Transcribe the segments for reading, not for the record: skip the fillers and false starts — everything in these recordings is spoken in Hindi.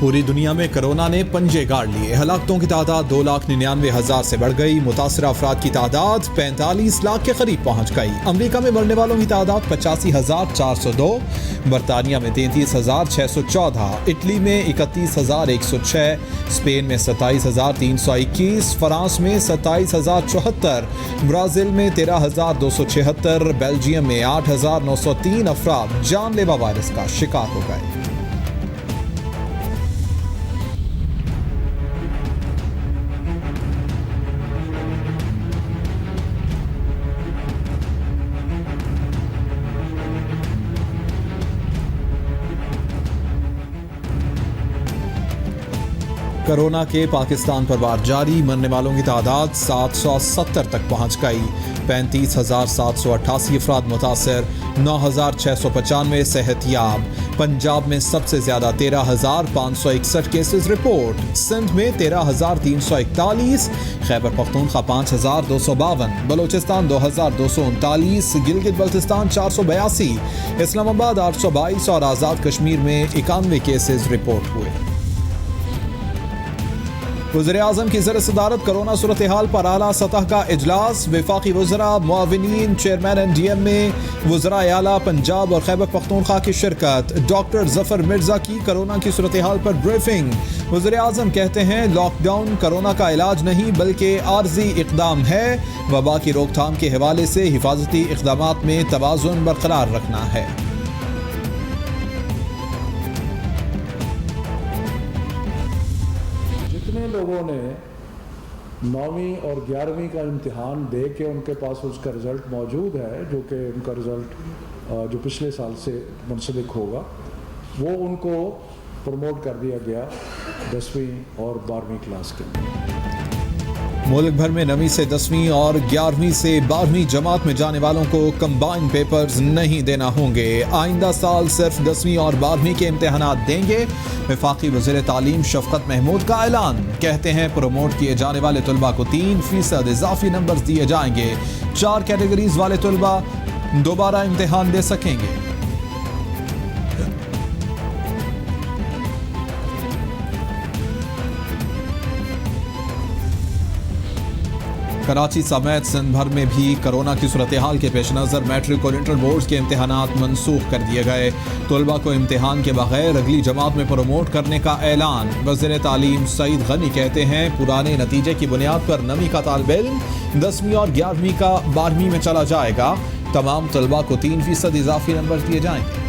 पूरी दुनिया में कोरोना ने पंजे गाड़ लिए। हलाकतों की तादाद 2,99,000 से बढ़ गई। मुतासरा अफराद की तादाद 45 लाख के करीब पहुंच गई। अमरीका में मरने वालों की तादाद 85,402, बरतानिया में 33,614, इटली में 31,106, स्पेन में 27,321, फ्रांस में 27,074, ब्राजील में 13,276, बेल्जियम में 8,903 अफराद जानलेवा वायरस का शिकार हो गए। कोरोना के पाकिस्तान पर वार जारी। मरने वालों की तादाद 770 तक पहुंच गई। 35,788 अफराद मुतासर, 9,695 सेहतियाब। पंजाब में सबसे ज्यादा 13,561 केसेस रिपोर्ट। सिंध में 13,341, खैबर पख्तूनख्वा 5,252, बलोचिस्तान 2,239, गिलगित बल्तिस्तान 482, इस्लामाबाद 822 और आज़ाद कश्मीर में 91 केसेस रिपोर्ट हुए। वज़ीर-ए-आज़म की ज़र सदारत कोरोना सूरत हाल पर आला सतह का इजलास। वफाकी वज़रा, मुआविनीन, चेयरमैन NDM में वज़राए आला पंजाब और खैबर पख्तूनख्वा की शिरकत। डॉक्टर ज़फ़र मिर्ज़ा की कोरोना की सूरत हाल पर ब्रीफिंग। वज़ीर-ए-आज़म कहते हैं लॉकडाउन कोरोना का इलाज नहीं बल्कि आर्जी इक़दाम है। वबा की रोकथाम के हवाले से हिफाजती इक़दामात में तवाज़ुन बरकरार रखना है। लोगों ने 9वीं और 11वीं का इम्तिहान दे के उनके पास उसका रिज़ल्ट मौजूद है, जो कि उनका रिज़ल्ट जो पिछले साल से मुंसलिक होगा, वो उनको प्रमोट कर दिया गया 10वीं और 12वीं क्लास के। मुल्क भर में 9वीं से 10वीं और 11वीं से 12वीं जमात में जाने वालों को कंबाइंड पेपर्स नहीं देना होंगे। आइंदा साल सिर्फ 10वीं और 12वीं के इम्तिहानात देंगे। वफाकी वज़ीर तालीम शफ़क़त महमूद का ऐलान। कहते हैं प्रमोट किए जाने वाले तलबा को 3% इजाफी नंबर दिए जाएंगे। 4 कैटेगरीज वाले तलबा दोबारा इम्तिहान दे सकेंगे। कराची समेत सिंध भर में भी कोरोना की सूरत हाल के पेश नज़र मैट्रिक और इंटर बोर्ड के इम्तिहानात मनसूख कर दिए गए। तलबा को इम्तिहान के बगैर अगली जमात में प्रमोट करने का ऐलान। वज़ीर तालीम सईद गनी कहते हैं पुराने नतीजे की बुनियाद पर 9वीं का तालिब इल्म 10वीं और 11वीं का 12वीं में चला जाएगा। तमाम तलबा को 3% इजाफी नंबर दिए जाएंगे।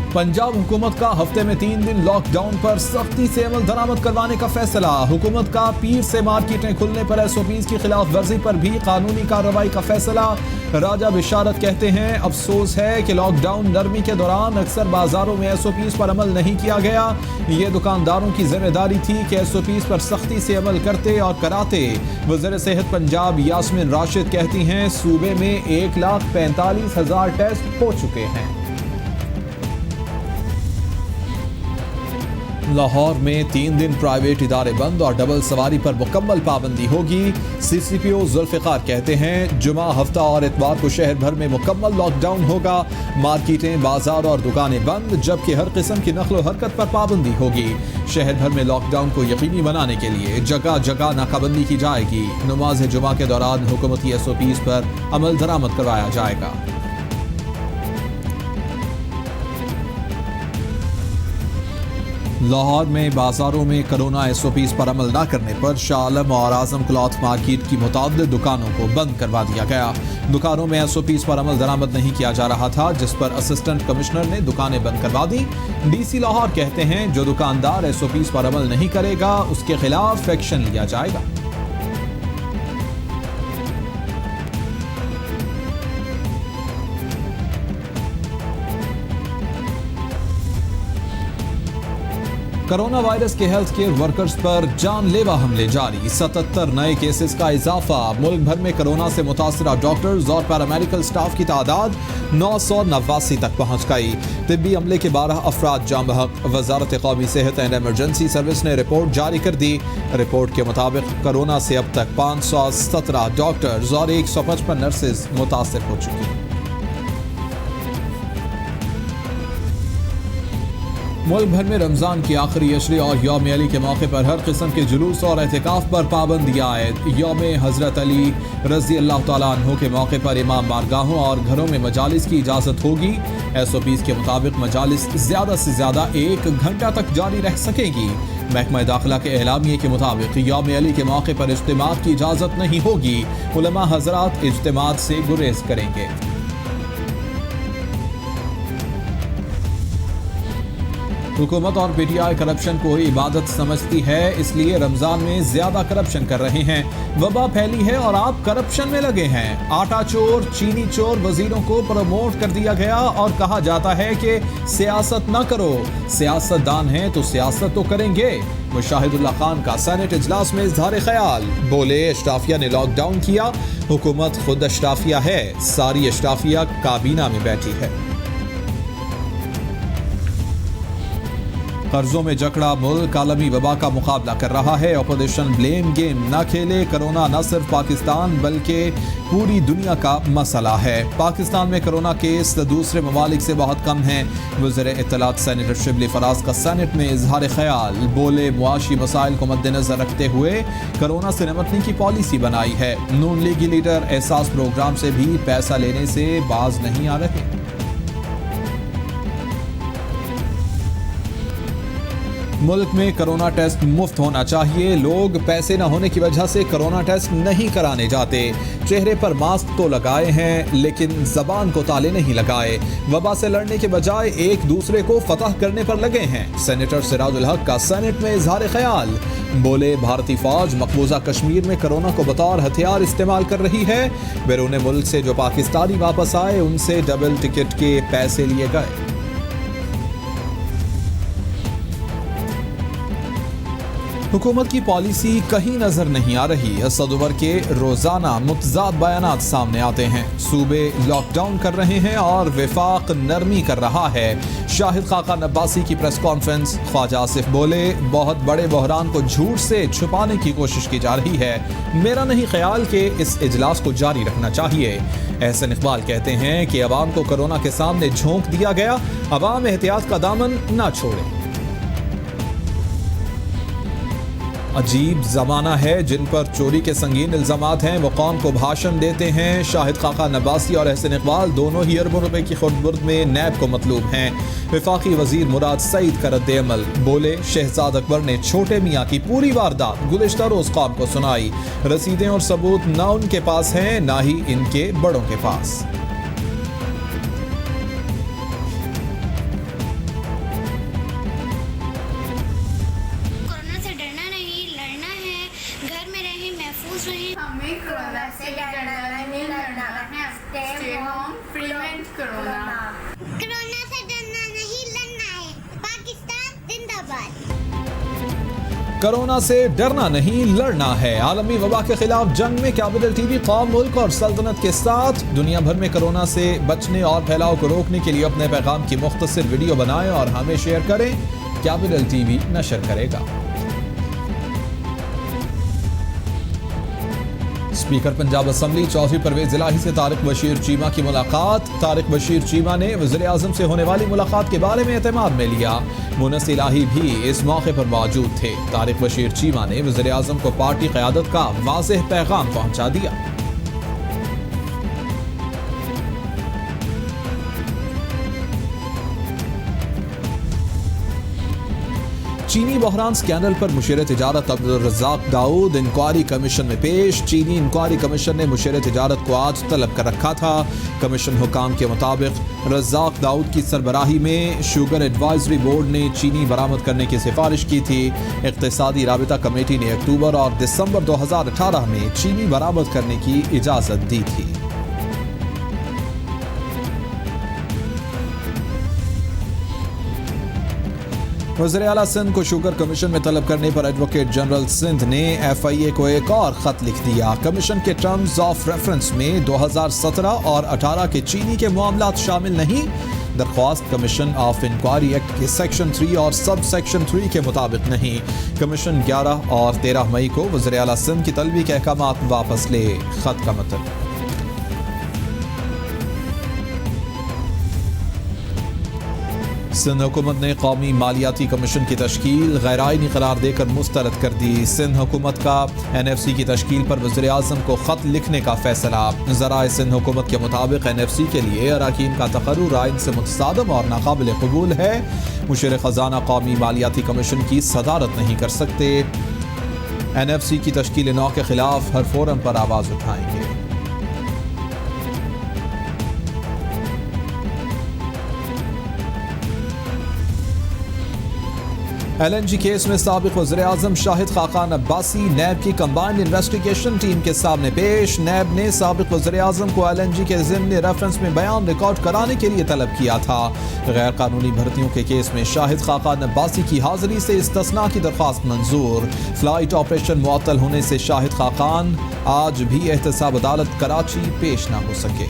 पंजाब हुकूमत का हफ्ते में 3 दिन लॉकडाउन पर सख्ती से अमल दरामद करवाने का फैसला। हुकूमत का पीर से मार्केटें खुलने पर SOPs की खिलाफ वर्जी पर भी कानूनी कार्रवाई का फैसला। राजा बिशारत कहते हैं अफसोस है कि लॉकडाउन नरमी के दौरान अक्सर बाजारों में SOPs पर अमल नहीं किया गया। ये दुकानदारों की जिम्मेदारी थी कि SOPs पर सख्ती से अमल करते और कराते। वज़ीर सेहत पंजाब यास्मीन राशिद कहती हैं सूबे में 1,45,000 टेस्ट हो चुके हैं। लाहौर में 3 दिन प्राइवेट इदारे बंद और डबल सवारी पर मुकम्मल पाबंदी होगी। CCPO जुल्फ़िकार कहते हैं जुमा, हफ्ता और इतवार को शहर भर में मुकम्मल लॉकडाउन होगा। मार्केटें, बाजार और दुकानें बंद, जबकि हर किस्म की नक़्ल हरकत पर पाबंदी होगी। शहर भर में लॉकडाउन को यकीनी बनाने के लिए जगह जगह नाकाबंदी की जाएगी। नमाज जुमा के दौरान हुकूमती SOPs पर अमल दरामद करवाया जाएगा। लाहौर में बाजारों में कोरोना SOPs पर अमल न करने पर शाह आलम और आजम क्लॉथ मार्केट की मुताबिक दुकानों को बंद करवा दिया गया। दुकानों में SOPs पर अमल दरामद नहीं किया जा रहा था, जिस पर असिस्टेंट कमिश्नर ने दुकानें बंद करवा दी। DC लाहौर कहते हैं जो दुकानदार SOPs पर अमल नहीं करेगा उसके खिलाफ एक्शन लिया जाएगा। कोरोना वायरस के हेल्थ केयर वर्कर्स पर जानलेवा हमले जारी। 77 नए केसेस का इजाफा। मुल्क भर में कोरोना से मुतासरा डॉक्टर्स और पैरामेडिकल स्टाफ की तादाद 989 तक पहुंच गई। तिब्बी अमले के 12 अफराद जाम बहक। वजारत कौमी सेहत एंड एमरजेंसी सर्विस ने रिपोर्ट जारी कर दी। रिपोर्ट के मुताबिक कोरोना से अब तक 517 डॉक्टर्स और 155 नर्सेज मुतासर हो चुकी हैं। मुल्क भर में रमज़ान की आखिरी अशरे और यौम अली के मौके पर हर किस्म के जुलूस और एहतिकाफ पर पाबंदी आयद। यौम हज़रत अली रज़ी अल्लाह तआला अन्हु के मौके पर इमाम बारगाहों और घरों में मजालिस की इजाज़त होगी। SOPs के मुताबिक मजालिस ज़्यादा से ज़्यादा 1 घंटा तक जारी रह सकेगी। महकमा दाखिला के एलामिये के मुताबिक यौम अली के मौके पर इज्तिमात की इजाज़त नहीं होगी। उलमा हज़रात इज्तिमात से गुरेज करेंगे। हुकूमत और PTI करप्शन को इबादत समझती है, इसलिए रमज़ान में ज़्यादा करप्शन कर रहे हैं। वबा फैली है और आप करप्शन में लगे हैं। आटा चोर, चीनी चोर वजीरों को प्रमोट कर दिया गया और कहा जाता है कि सियासत ना करो। सियासतदान हैं तो सियासत तो करेंगे। मुशाहिदुल्लाह खान का सेनेट इजलास में इज़हार ख्याल, बोले अशराफिया ने लॉकडाउन किया, हुकूमत खुद अशराफिया है, सारी अशराफिया काबीना में बैठी है। कर्जों में जकड़ा मुल्क आलमी वबा का मुकाबला कर रहा है। अपोजिशन ब्लेम गेम न खेले। कोरोना न सिर्फ पाकिस्तान बल्कि पूरी दुनिया का मसला है। पाकिस्तान में कोरोना केस दूसरे ममालिक से बहुत कम हैं। वज़ीर इत्तलात सेनेटर शिबली फराज का सेनेट में इजहार ख्याल, बोले मुआशी मसाइल को मद्देनजर रखते हुए कोरोना से निपटने की पॉलिसी बनाई है। नून लीगी लीडर एहसास प्रोग्राम से भी पैसा लेने से बाज नहीं आ रहे। मुल्क में कोरोना टेस्ट मुफ्त होना चाहिए। लोग पैसे न होने की वजह से कोरोना टेस्ट नहीं कराने जाते। चेहरे पर मास्क तो लगाए हैं लेकिन जबान को ताले नहीं लगाए। वबा से लड़ने के बजाय एक दूसरे को फतह करने पर लगे हैं। सेनेटर सिराजुल हक का सेनेट में इजहार ख्याल, बोले भारतीय फौज मकबूजा कश्मीर में कोरोना को बतौर हथियार इस्तेमाल कर रही है। बैरून मुल्क से जो पाकिस्तानी वापस आए उनसे डबल टिकट के पैसे लिए गए। हुकूमत की पॉलिसी कहीं नजर नहीं आ रही। असद उमर के रोजाना मुतजाद बयानात सामने आते हैं। सूबे लॉकडाउन कर रहे हैं और विफाक नरमी कर रहा है। शाहिद खाका नब्बासी की प्रेस कॉन्फ्रेंस, ख्वाजा आसिफ बोले बहुत बड़े बहरान को झूठ से छुपाने की कोशिश की जा रही है। मेरा नहीं ख्याल कि इस इजलास को जारी रखना चाहिए। एहसन इकबाल कहते हैं कि अवाम को कोरोना के सामने झोंक दिया गया, अवाम एहतियात का दामन ना छोड़े। अजीब जमाना है, जिन पर चोरी के संगीन इल्जामात हैं वो कौम को भाषण देते हैं। शाहिद खाका नब्बासी और एहसन इकबाल दोनों ही अरबों रुपए की खुर्द-बुर्द में नैब को मतलूब हैं। वफाकी वजीर मुराद सईद का रद्द-ए-अमल, बोले शहजाद अकबर ने छोटे मियाँ की पूरी वारदात गुज़िश्ता रोज कौम को सुनाई। रसीदें और सबूत ना उनके पास हैं ना ही इनके बड़ों के पास। हमें कोरोना से डरना नहीं, लड़ना है। Stay home, prevent corona. Corona से डरना नहीं, लड़ना है। पाकिस्तान जिंदाबाद। कोरोना से डरना नहीं, लड़ना है। आलमी वबा के खिलाफ जंग में कैपिटल TV कौम, मुल्क और सल्तनत के साथ। दुनिया भर में कोरोना से बचने और फैलाव को रोकने के लिए अपने पैगाम की मुख्तसर वीडियो बनाएं और हमें शेयर करें। कैपिटल TV नशर करेगा। स्पीकर पंजाब असम्बली चौधरी परवेज इलाही से तारिक बशीर चीमा की मुलाकात। तारिक बशीर चीमा ने वज़ीर आज़म से होने वाली मुलाकात के बारे में एतमाद में लिया। मुनस इलाही भी इस मौके पर मौजूद थे। तारिक बशीर चीमा ने वज़ीर आज़म को पार्टी क़यादत का वाज़ेह पैगाम पहुंचा दिया। चीनी बहरान स्कैंडल पर मुशीर तिजारत अब्दुल रज़्ज़ाक दाऊद इंक्वायरी कमीशन में पेश। चीनी इंक्वायरी कमीशन ने मुशीर तिजारत को आज तलब कर रखा था। कमीशन हुकाम के मुताबिक रज़्ज़ाक दाऊद की सरबराही में शुगर एडवाइजरी बोर्ड ने चीनी बरामद करने की सिफारिश की थी। इक़्तिसादी राबिता कमेटी ने अक्टूबर और दिसंबर 2018 में चीनी बरामद करने की इजाज़त दी थी। वज़ीर आला सिंध को शुगर कमीशन में तलब करने पर एडवोकेट जनरल सिंध ने FIA को एक और खत लिख दिया। कमीशन के टर्म्स ऑफ रेफरेंस में 2017 और 18 के चीनी के मामलात शामिल नहीं। दरख्वास्त कमीशन ऑफ इंक्वायरी एक्ट के सेक्शन 3 और सब सेक्शन 3 के मुताबिक नहीं। कमीशन 11 और 13 मई को वज़ीर आला सिंध की तलबी के अहकामात वापस ले। खत का मतलब सिंध हुकूमत ने कौमी मालियाती कमीशन की तश्कील गैर-आइनी करार देकर मुस्तरद कर दी। सिंध हुकूमत का NFC की तश्कील पर वज़ीर आज़म को ख़त लिखने का फैसला। ज़राए सिंध हुकूमत के मुताबिक NFC के लिए अरकान का तकर्रुर आइन से मुतसादम और नाकाबिल कबूल है। मुशीर ख़जाना कौमी मालियाती कमीशन की सदारत नहीं कर सकते। NFC की तश्कील नौ के खिलाफ हर फोरम पर आवाज़ उठाएंगे। LNG केस में साबिक वज़ीर आज़म शाहिद खाकान अब्बासी नैब की कंबाइंड इन्वेस्टिगेशन टीम के सामने पेश। नैब ने साबिक वज़ीर आज़म को LNG के ज़िम्नी रेफरेंस में बयान रिकॉर्ड कराने के लिए तलब किया था। गैर कानूनी भर्तियों के केस में शाहिद खाकान अब्बासी की हाजिरी से इस्तिस्ना की दरख्वास्त मंजूर। फ्लाइट ऑपरेशन मुअत्तल होने से शाहिद खाकान आज भी एहतसाब अदालत कराची पेश न हो सके।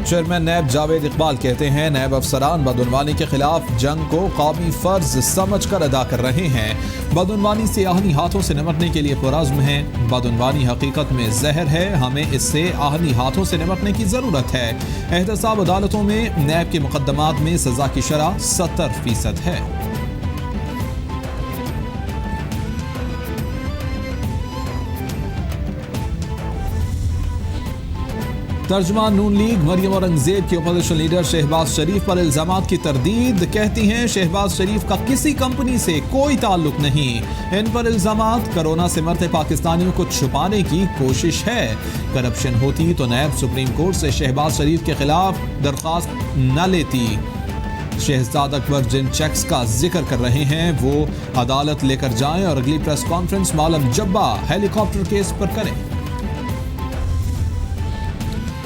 चेयरमैन नैब जावेद इकबाल कहते हैं नैब अफसरान बदउनवानी के खिलाफ जंग को कौमी फर्ज समझकर अदा कर रहे हैं। बदउनवानी से आहनी हाथों से निपटने के लिए पुरज़्म हैं। बदउनवानी हकीकत में जहर है, हमें इससे आहनी हाथों से निपटने की ज़रूरत है। एहतसाब अदालतों में नैब के मुकदमात में सज़ा की शरह 70% है। तर्जुमान नून लीग मरियम औरंगजेब के अपोजिशन लीडर शहबाज शरीफ पर इल्जामात की तरदीद। कहती हैं शहबाज शरीफ का किसी कंपनी से कोई ताल्लुक नहीं। इन पर इल्जामात कोरोना से मरते पाकिस्तानियों को छुपाने की कोशिश है। करप्शन होती तो नैब सुप्रीम कोर्ट से शहबाज शरीफ के खिलाफ दरख्वास्त न लेती। शहजाद अकबर जिन चेक्स का जिक्र कर रहे हैं वो अदालत लेकर जाएं और अगली प्रेस कॉन्फ्रेंस मालम जब्बा हेलीकॉप्टर केस पर करें।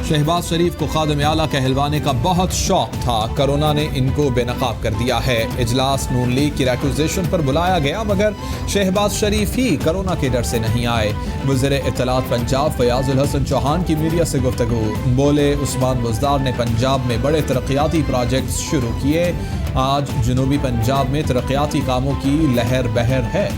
शहबाज शरीफ को खादिम आला कहलवाने का बहुत शौक था, कोरोना ने इनको बेनकाब कर दिया है। इजलास नून लीग की रिक्विजिशन पर बुलाया गया मगर शहबाज शरीफ ही कोरोना के डर से नहीं आए। वज़ीर इत्तलात पंजाब फयाजुल हसन चौहान की मीडिया से गुफ्तगू। बोले उस्मान बुज़दार ने पंजाब में बड़े तरक्याती प्रोजेक्ट्स शुरू किए। आज जनूबी पंजाब में तरक्याती कामों की लहर बहर है।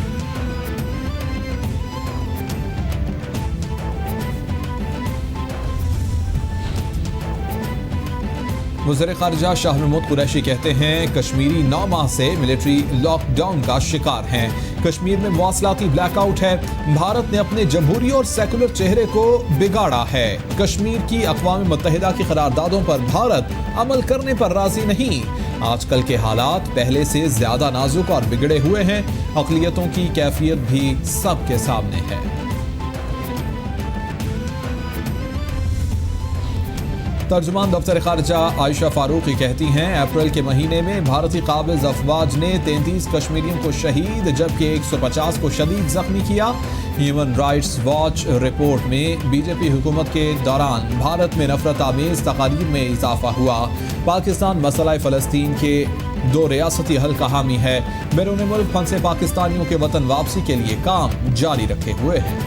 वज़ीर ख़ारिजा शाह महमूद कुरैशी कहते हैं कश्मीरी 9 माह से मिलिट्री लॉकडाउन का शिकार हैं। कश्मीर में मवासलाती ब्लैकआउट है। भारत ने अपने जमहूरी और सेकुलर चेहरे को बिगाड़ा है। कश्मीर की अक़वाम मुत्तहिदा की करारदादों पर भारत अमल करने पर राजी नहीं। आजकल के हालात पहले से ज़्यादा नाजुक और बिगड़े हुए हैं। अक़लियतों की कैफियत भी सबके सामने है। तर्जुमान दफ्तर खारजा आयशा फारूकी कहती हैं अप्रैल के महीने में भारतीय काबिज अफवाज ने 33 कश्मीरियों को शहीद जबकि 150 को शदीद जख्मी किया। ह्यूमन राइट्स वॉच रिपोर्ट में बीजेपी हुकूमत के दौरान भारत में नफरत आमेज तकारीर में इजाफा हुआ। पाकिस्तान मसला फ़लस्तीन के 2 रियासती हल का हामी है। बैरून मुल्क फंसे पाकिस्तानियों के वतन वापसी के लिए काम जारी रखे हुए हैं।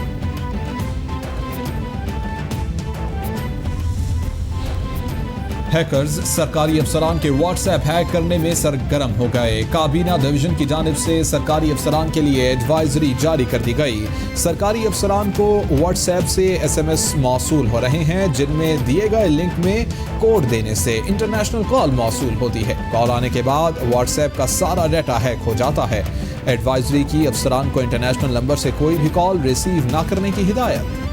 हैकर्स सरकारी अफसरान के व्हाट्सएप हैक करने में सरगर्म हो गए। काबीना डिवीजन की जानिब से सरकारी अफसरान के लिए एडवाइजरी जारी कर दी गई। सरकारी अफसरान को व्हाट्सएप से SMS मौसूल हो रहे हैं जिनमें दिए गए लिंक में कोड देने से इंटरनेशनल कॉल मौसूल होती है। कॉल आने के बाद व्हाट्सएप का सारा डाटा हैक हो जाता है। एडवाइजरी की अफसरान को इंटरनेशनल नंबर से कोई भी कॉल रिसीव न करने की हिदायत।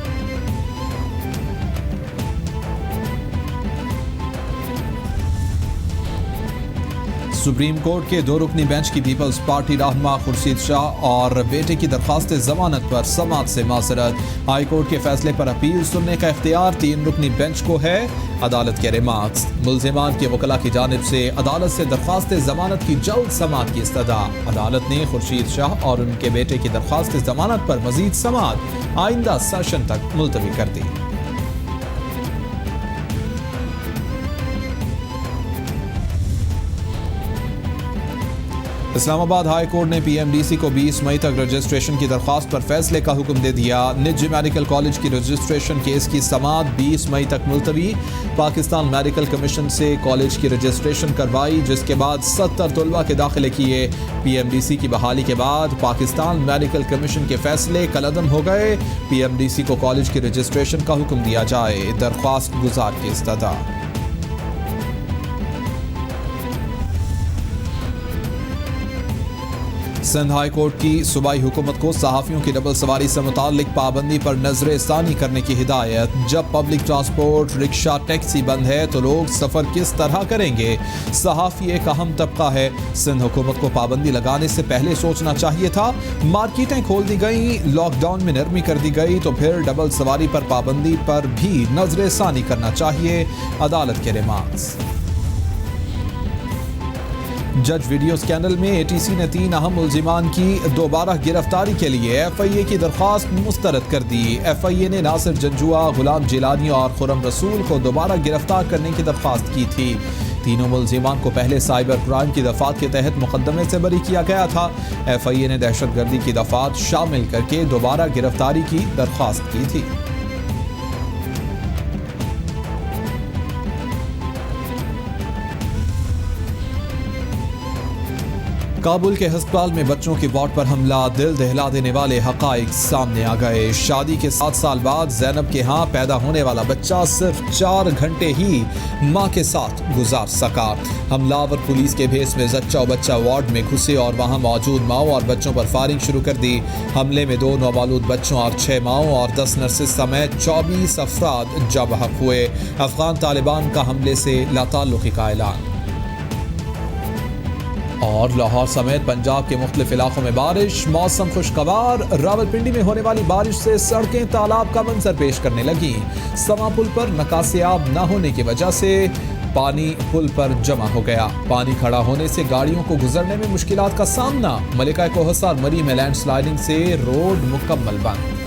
सुप्रीम कोर्ट के 2 रुकनी बेंच की पीपल्स पार्टी रहनुमा खुर्शीद शाह और बेटे की दरख्वास्त जमानत पर समाअत से माजरत। हाई कोर्ट के फैसले पर अपील सुनने का इख्तियार 3 रुकनी बेंच को है। अदालत के रिमार्क्स। मुल्जिमान के वकला की जानिब से अदालत से दरख्वास्त जमानत की जल्द समाअत की इस्तदा। अदालत ने खुर्शीद शाह और उनके बेटे की दरख्वास्त जमानत पर मजीद समाअत आइंदा सेशन तक मुलतवी कर दी। इस्लामाबाद हाई कोर्ट ने पीएमडीसी को 20 मई तक रजिस्ट्रेशन की दरख्वास्त पर फैसले का हुक्म दे दिया। निजी मेडिकल कॉलेज की रजिस्ट्रेशन केस की समाअत 20 मई तक मुलतवी। पाकिस्तान मेडिकल कमीशन से कॉलेज की रजिस्ट्रेशन करवाई, जिसके बाद 70 तलबा के दाखिले किए। पीएमडीसी की बहाली के बाद पाकिस्तान मेडिकल कमीशन के फैसले कलअदम हो गए। पीएमडीसी को कॉलेज की रजिस्ट्रेशन का हुक्म दिया जाए। दरख्वास्त गुजार की इस्तदा। सिंध हाई कोर्ट की सूबाई हुकूमत को सहाफ़ियों की डबल सवारी से मुताल्लिक पाबंदी पर नजर सानी करने की हिदायत। जब पब्लिक ट्रांसपोर्ट, रिक्शा, टैक्सी बंद है तो लोग सफ़र किस तरह करेंगे? सहाफ़ी एक अहम तबका है। सिंध हुकूमत को पाबंदी लगाने से पहले सोचना चाहिए था। मार्केटें खोल दी गई, लॉकडाउन में नरमी कर दी गई, तो फिर डबल सवारी पर पाबंदी पर भी नजर सानी करना चाहिए। अदालत के रिमार्क्स। जज वीडियो स्कैंडल में एटीसी ने 3 अहम मुल्जिमान की दोबारा गिरफ्तारी के लिए एफआईए की दरख्वास्त मुस्तरद कर दी। एफआईए ने नासिर जंजुआ, गुलाम जिलानी और खुरम रसूल को दोबारा गिरफ्तार करने की दरख्वास्त की थी। तीनों मुल्जिमान को पहले साइबर क्राइम की दफात के तहत मुकदमे से बरी किया गया था। एफआईए ने दहशतगर्दी की दफात शामिल करके दोबारा गिरफ्तारी की दरख्वास्त की थी। काबुल के अस्पताल में बच्चों की वार्ड पर हमला, दिल दहला देने वाले हकाइक सामने आ गए। शादी के 7 साल बाद जैनब के यहाँ पैदा होने वाला बच्चा सिर्फ 4 घंटे ही मां के साथ गुजार सका। हमलावर पुलिस के भेस में जच्चा और बच्चा वार्ड में घुसे और वहां मौजूद माओ और बच्चों पर फायरिंग शुरू कर दी। हमले में 2 नौबालूद बच्चों और 6 माओ और 10 नर्सेस समेत 24 अफराद जब बहक हुए। अफगान तालिबान का हमले से लाताल्लुकी का ऐलान। और लाहौर समेत पंजाब के मुख्तलिफ इलाकों में बारिश, मौसम खुशगवार। रावलपिंडी में होने वाली बारिश से सड़कें तालाब का मंजर पेश करने लगी। समा पुल पर नकासियाब न होने की वजह से पानी पुल पर जमा हो गया। पानी खड़ा होने से गाड़ियों को गुजरने में मुश्किलात का सामना। मलिका कोहसार मरी में लैंडस्लाइडिंग से रोड मुकम्मल बंद।